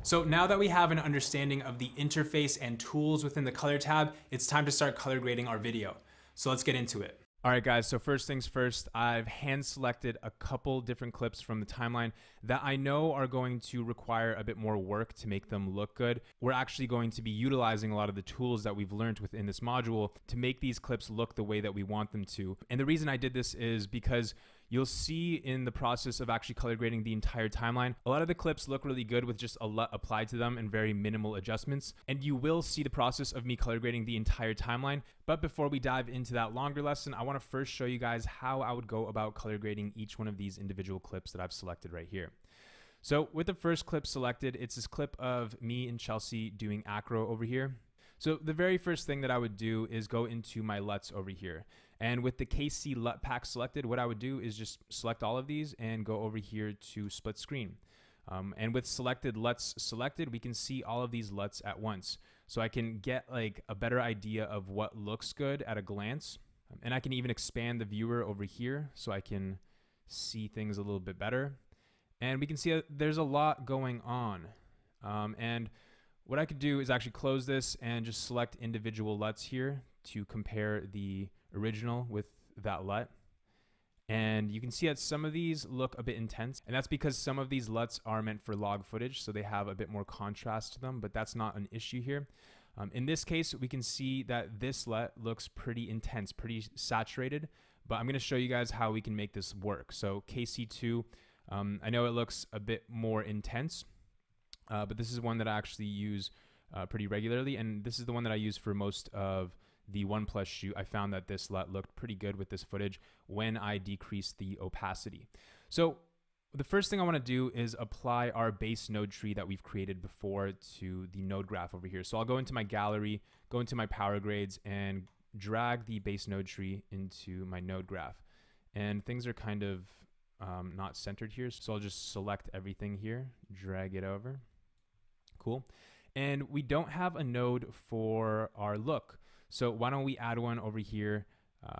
So now that we have an understanding of the interface and tools within the color tab, it's time to start color grading our video. So let's get into it. All right, guys, so first things first, I've hand selected a couple different clips from the timeline that I know are going to require a bit more work to make them look good. We're actually going to be utilizing a lot of the tools that we've learned within this module to make these clips look the way that we want them to. And the reason I did this is because you'll see in the process of actually color grading the entire timeline, a lot of the clips look really good with just a LUT applied to them and very minimal adjustments. And you will see the process of me color grading the entire timeline. But before we dive into that longer lesson, I want to first show you guys how I would go about color grading each one of these individual clips that I've selected right here. So with the first clip selected, it's this clip of me and Chelsea doing acro over here. So the very first thing that I would do is go into my LUTs over here. And with the KC LUT pack selected, what I would do is just select all of these and go over here to split screen. And with selected LUTs selected, we can see all of these LUTs at once. So I can get like a better idea of what looks good at a glance. And I can even expand the viewer over here so I can see things a little bit better. And we can see that there's a lot going on. And what I could do is actually close this and just select individual LUTs here to compare the original with that LUT. And you can see that some of these look a bit intense, and that's because some of these LUTs are meant for log footage, so they have a bit more contrast to them, but that's not an issue here. In this case, we can see that this LUT looks pretty intense, pretty saturated, but I'm gonna show you guys how we can make this work. So KC2, I know it looks a bit more intense, but this is one that I actually use pretty regularly, and this is the one that I use for most of the OnePlus shoot. I found that this LUT looked pretty good with this footage when I decreased the opacity. So the first thing I want to do is apply our base node tree that we've created before to the node graph over here. So I'll go into my gallery, go into my power grades, and drag the base node tree into my node graph. And things are kind of not centered here, so I'll just select everything here, drag it over. Cool. And we don't have a node for our look. So why don't we add one over here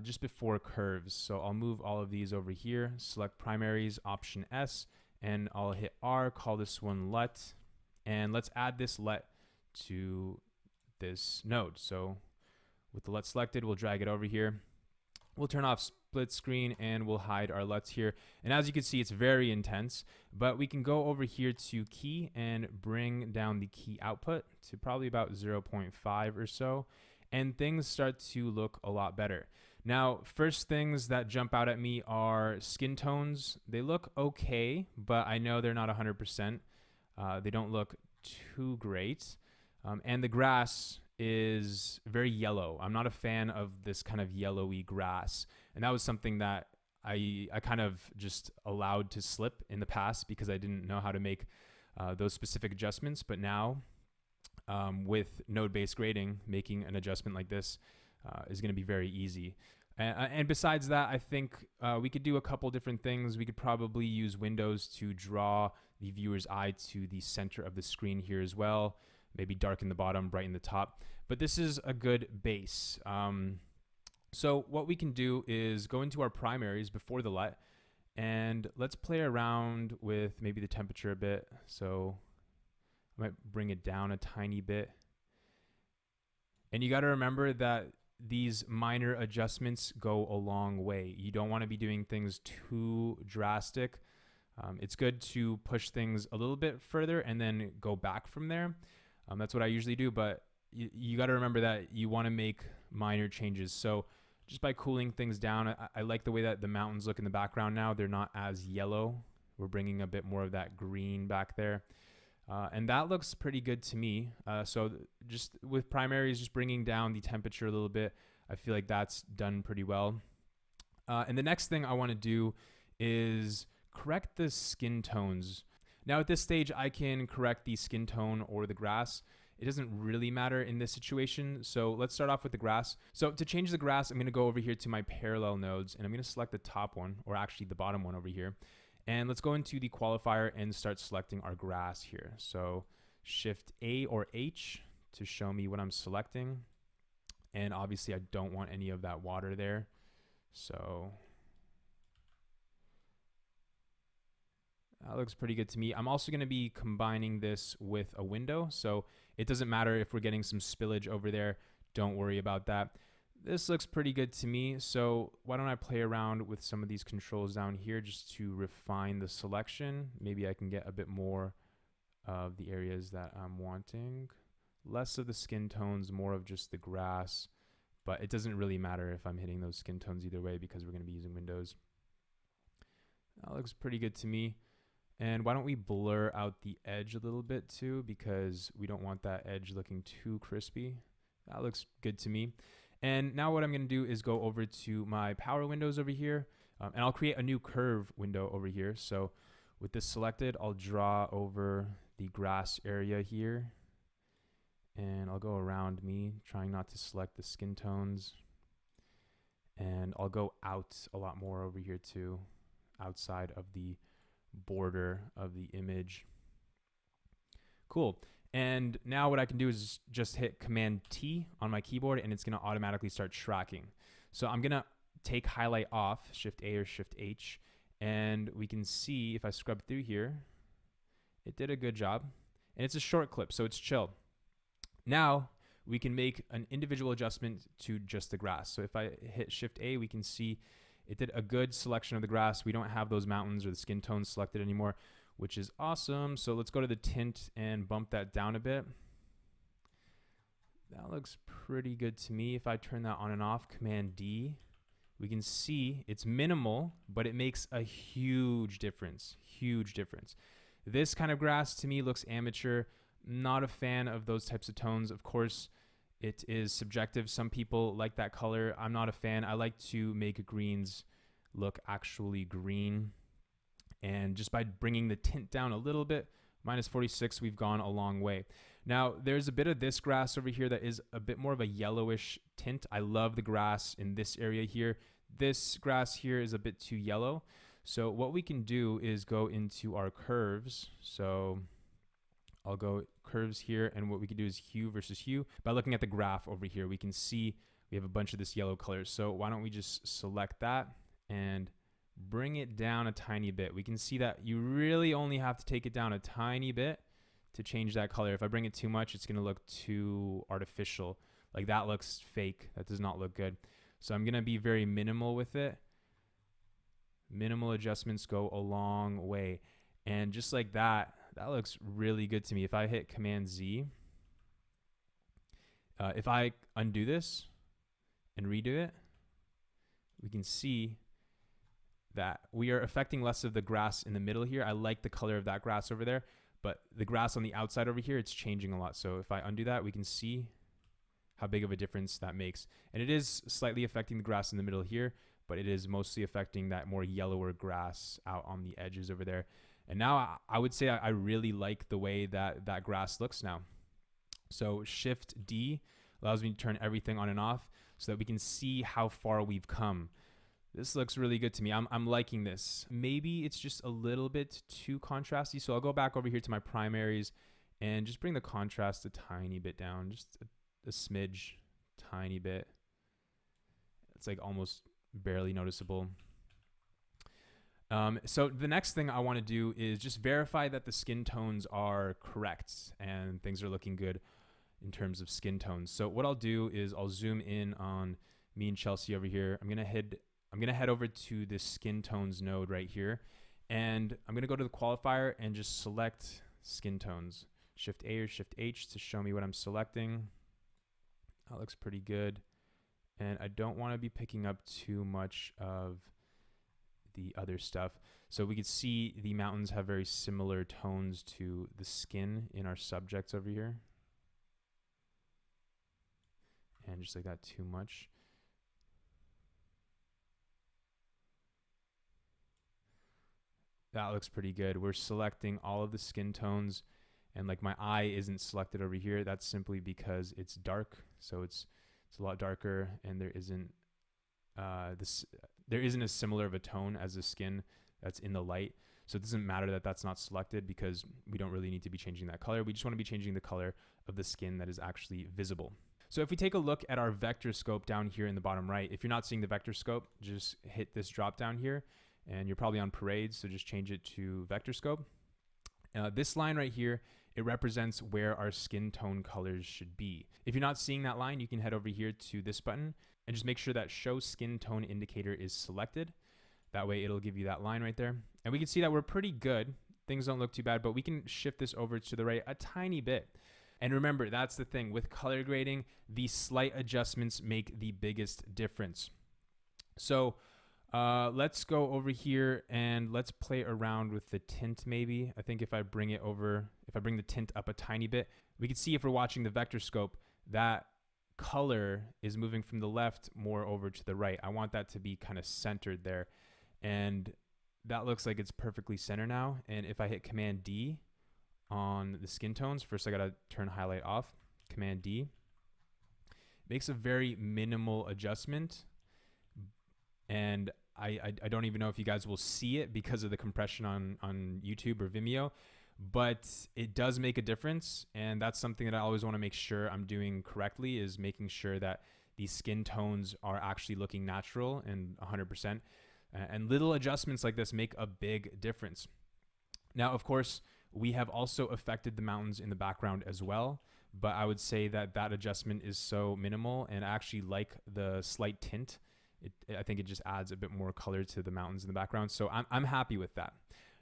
just before curves. So I'll move all of these over here, select primaries, option S, and I'll hit R, call this one LUT. And let's add this LUT to this node. So with the LUT selected, we'll drag it over here. We'll turn off split screen and we'll hide our LUTs here. And as you can see, it's very intense, but we can go over here to key and bring down the key output to probably about 0.5 or so. And things start to look a lot better. Now, first things that jump out at me are skin tones. They look okay, but I know they're not 100%. They don't look too great. And the grass is very yellow. I'm not a fan of this kind of yellowy grass. And that was something that I kind of just allowed to slip in the past because I didn't know how to make those specific adjustments. But now with node-based grading, making an adjustment like this is going to be very easy. And besides that, I think we could do a couple different things. We could probably use Windows to draw the viewer's eye to the center of the screen here as well. Maybe darken the bottom, brighten the top. But this is a good base. So what we can do is go into our primaries before the LUT, and let's play around with maybe the temperature a bit. So I might bring it down a tiny bit. And you got to remember that these minor adjustments go a long way. You don't want to be doing things too drastic. It's good to push things a little bit further and then go back from there. That's what I usually do, but you got to remember that you want to make minor changes. So just by cooling things down, I like the way that the mountains look in the background now. They're not as yellow. We're bringing a bit more of that green back there. And that looks pretty good to me. So just with primaries, just bringing down the temperature a little bit, I feel like that's done pretty well. And the next thing I want to do is correct the skin tones. Now at this stage, I can correct the skin tone or the grass. It doesn't really matter in this situation. So let's start off with the grass. So to change the grass, I'm going to go over here to my parallel nodes, and I'm going to select the top one, or actually the bottom one over here. And let's go into the qualifier and start selecting our grass here. So Shift A or H to show me what I'm selecting. And obviously I don't want any of that water there. So That looks pretty good to me. I'm also going to be combining this with a window, so it doesn't matter if we're getting some spillage over there. Don't worry about that. This looks pretty good to me, so why don't I play around with some of these controls down here just to refine the selection. Maybe I can get a bit more of the areas that I'm wanting. Less of the skin tones, more of just the grass, but it doesn't really matter if I'm hitting those skin tones either way because we're going to be using windows. That looks pretty good to me. And why don't we blur out the edge a little bit too, because we don't want that edge looking too crispy. That looks good to me. And now what I'm going to do is go over to my power windows over here, and I'll create a new curve window over here. So with this selected, I'll draw over the grass area here, and I'll go around me, trying not to select the skin tones. And I'll go out a lot more over here too, outside of the border of the image. Cool. And now what I can do is just hit Command T on my keyboard and it's going to automatically start tracking. So I'm going to take highlight off, Shift A or Shift H, and we can see if I scrub through here, it did a good job. And it's a short clip, so it's chill. Now we can make an individual adjustment to just the grass. So if I hit Shift A, we can see it did a good selection of the grass. We don't have those mountains or the skin tones selected anymore, which is awesome. So let's go to the tint and bump that down a bit. That looks pretty good to me. If I turn that on and off, Command D, we can see it's minimal, but it makes a huge difference, huge difference. This kind of grass to me looks amateur. Not a fan of those types of tones. Of course, it is subjective. Some people like that color. I'm not a fan. I like to make greens look actually green. And just by bringing the tint down a little bit, -46, we've gone a long way. Now, there's a bit of this grass over here that is a bit more of a yellowish tint. I love the grass in this area here. This grass here is a bit too yellow. So what we can do is go into our curves. So I'll go curves here, and what we can do is hue versus hue. By looking at the graph over here, we can see we have a bunch of this yellow color. So why don't we just select that and bring it down a tiny bit. We can see that you really only have to take it down a tiny bit to change that color. If I bring it too much, it's gonna look too artificial. Like that looks fake. That does not look good. So I'm gonna be very minimal with it. Minimal adjustments go a long way. And just like that, that looks really good to me. If I hit Command Z, if I undo this and redo it, we can see that we are affecting less of the grass in the middle here. I like the color of that grass over there, but the grass on the outside over here, it's changing a lot. So if I undo that, we can see how big of a difference that makes. And it is slightly affecting the grass in the middle here, but it is mostly affecting that more yellower grass out on the edges over there. And now I would say I really like the way that that grass looks now. So Shift D allows me to turn everything on and off so that we can see how far we've come. This looks really good to me. I'm liking this. Maybe it's just a little bit too contrasty. So I'll go back over here to my primaries and just bring the contrast a tiny bit down, just a smidge, tiny bit. It's like almost barely noticeable. So the next thing I want to do is just verify that the skin tones are correct and things are looking good in terms of skin tones. So what I'll do is I'll zoom in on me and Chelsea over here. I'm gonna head over to this skin tones node right here, and I'm gonna go to the qualifier and just select skin tones. Shift A or Shift H to show me what I'm selecting. That looks pretty good. And I don't want to be picking up too much of the other stuff. So we could see the mountains have very similar tones to the skin in our subjects over here. And just like that, too much. That looks pretty good. We're selecting all of the skin tones, and like my eye isn't selected over here. That's simply because it's dark. So it's a lot darker, and there isn't as similar of a tone as the skin that's in the light. So it doesn't matter that that's not selected because we don't really need to be changing that color. We just want to be changing the color of the skin that is actually visible. So if we take a look at our vector scope down here in the bottom right, if you're not seeing the vector scope, just hit this drop down here and you're probably on Parade, so just change it to vector scope. This line right here, it represents where our skin tone colors should be. If you're not seeing that line, you can head over here to this button and just make sure that show skin tone indicator is selected. That way it'll give you that line right there. And we can see that we're pretty good. Things don't look too bad, but we can shift this over to the right a tiny bit. And remember, that's the thing with color grading, these slight adjustments make the biggest difference. So let's go over here and let's play around with the tint maybe. I think if I bring it over, if I bring the tint up a tiny bit, we can see if we're watching the vector scope, that color is moving from the left more over to the right. I want that to be kind of centered there. And that looks like it's perfectly centered now. And if I hit Command D on the skin tones, first I gotta turn highlight off, Command D, makes a very minimal adjustment. And I don't even know if you guys will see it because of the compression on YouTube or Vimeo, but it does make a difference. And that's something that I always want to make sure I'm doing correctly, is making sure that these skin tones are actually looking natural and 100%. And little adjustments like this make a big difference. Now, of course, we have also affected the mountains in the background as well, but I would say that that adjustment is so minimal, and I actually like the slight tint. I think it just adds a bit more color to the mountains in the background. So I'm happy with that.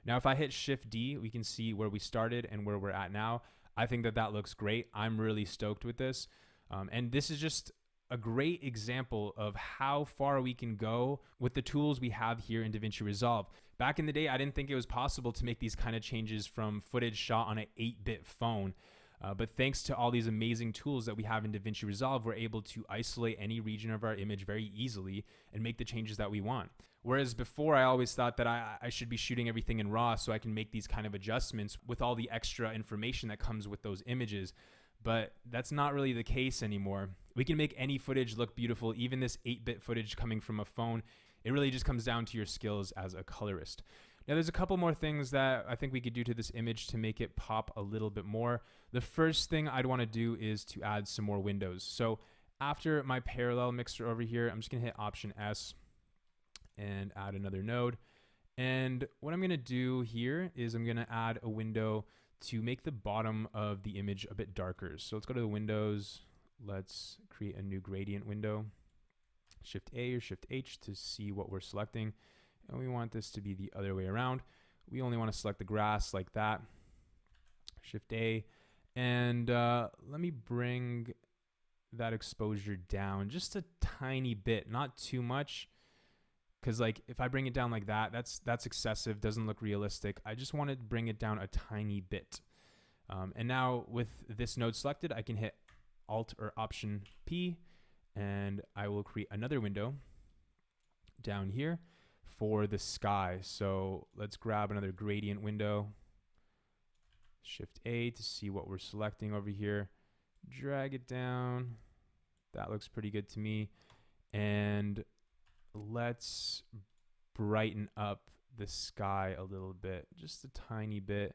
Now, if I hit Shift D, we can see where we started and where we're at now. I think that that looks great. I'm really stoked with this. And this is just a great example of how far we can go with the tools we have here in DaVinci Resolve. Back in the day, I didn't think it was possible to make these kind of changes from footage shot on an 8-bit phone. But thanks to all these amazing tools that we have in DaVinci Resolve, we're able to isolate any region of our image very easily and make the changes that we want. Whereas before, I always thought that I should be shooting everything in RAW so I can make these kind of adjustments with all the extra information that comes with those images. But that's not really the case anymore. We can make any footage look beautiful, even this 8-bit footage coming from a phone. It really just comes down to your skills as a colorist. Now, there's a couple more things that I think we could do to this image to make it pop a little bit more. The first thing I'd want to do is to add some more windows. So after my parallel mixer over here, I'm just going to hit Option S and add another node. And what I'm going to do here is I'm going to add a window to make the bottom of the image a bit darker. So let's go to the windows. Let's create a new gradient window. Shift A or Shift H to see what we're selecting. And we want this to be the other way around. We only want to select the grass like that. Shift A. And let me bring that exposure down just a tiny bit, not too much. Because like if I bring it down like that, that's excessive, doesn't look realistic. I just want to bring it down a tiny bit. And now with this node selected, I can hit Alt or Option P, and I will create another window down here for the sky. So let's grab another gradient window, Shift A to see what we're selecting over here, drag it down. That looks pretty good to me. And let's brighten up the sky a little bit, just a tiny bit.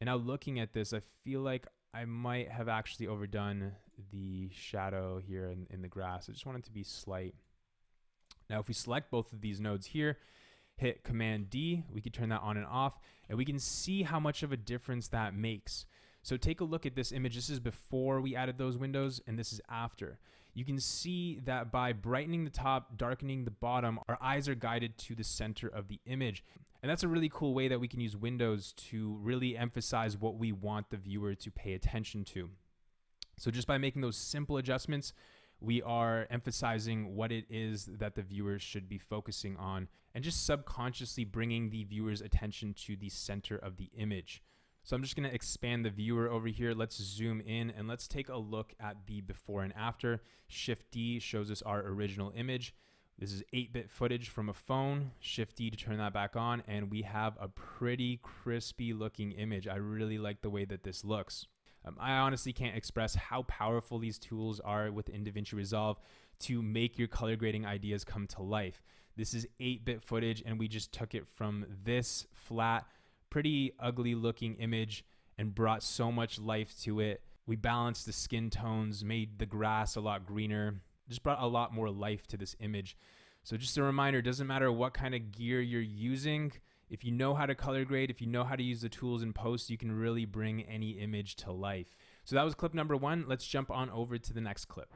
And now looking at this, I feel like I might have actually overdone the shadow here in the grass. I just want it to be slight. Now, if we select both of these nodes here, hit Command D, we can turn that on and off, and we can see how much of a difference that makes. So take a look at this image. This is before we added those windows, and this is after. You can see that by brightening the top, darkening the bottom, our eyes are guided to the center of the image. And that's a really cool way that we can use windows to really emphasize what we want the viewer to pay attention to. So just by making those simple adjustments, we are emphasizing what it is that the viewers should be focusing on and just subconsciously bringing the viewer's attention to the center of the image. So I'm just going to expand the viewer over here. Let's zoom in and let's take a look at the before and after. Shift D shows us our original image. This is 8-bit footage from a phone. Shift D to turn that back on, and we have a pretty crispy looking image. I really like the way that this looks. I honestly can't express how powerful these tools are within DaVinci Resolve to make your color grading ideas come to life. This is 8-bit footage, and we just took it from this flat, pretty ugly looking image and brought so much life to it. We balanced the skin tones, made the grass a lot greener, just brought a lot more life to this image. So just a reminder, it doesn't matter what kind of gear you're using. If you know how to color grade, if you know how to use the tools in post, you can really bring any image to life. So that was clip number 1. Let's jump on over to the next clip.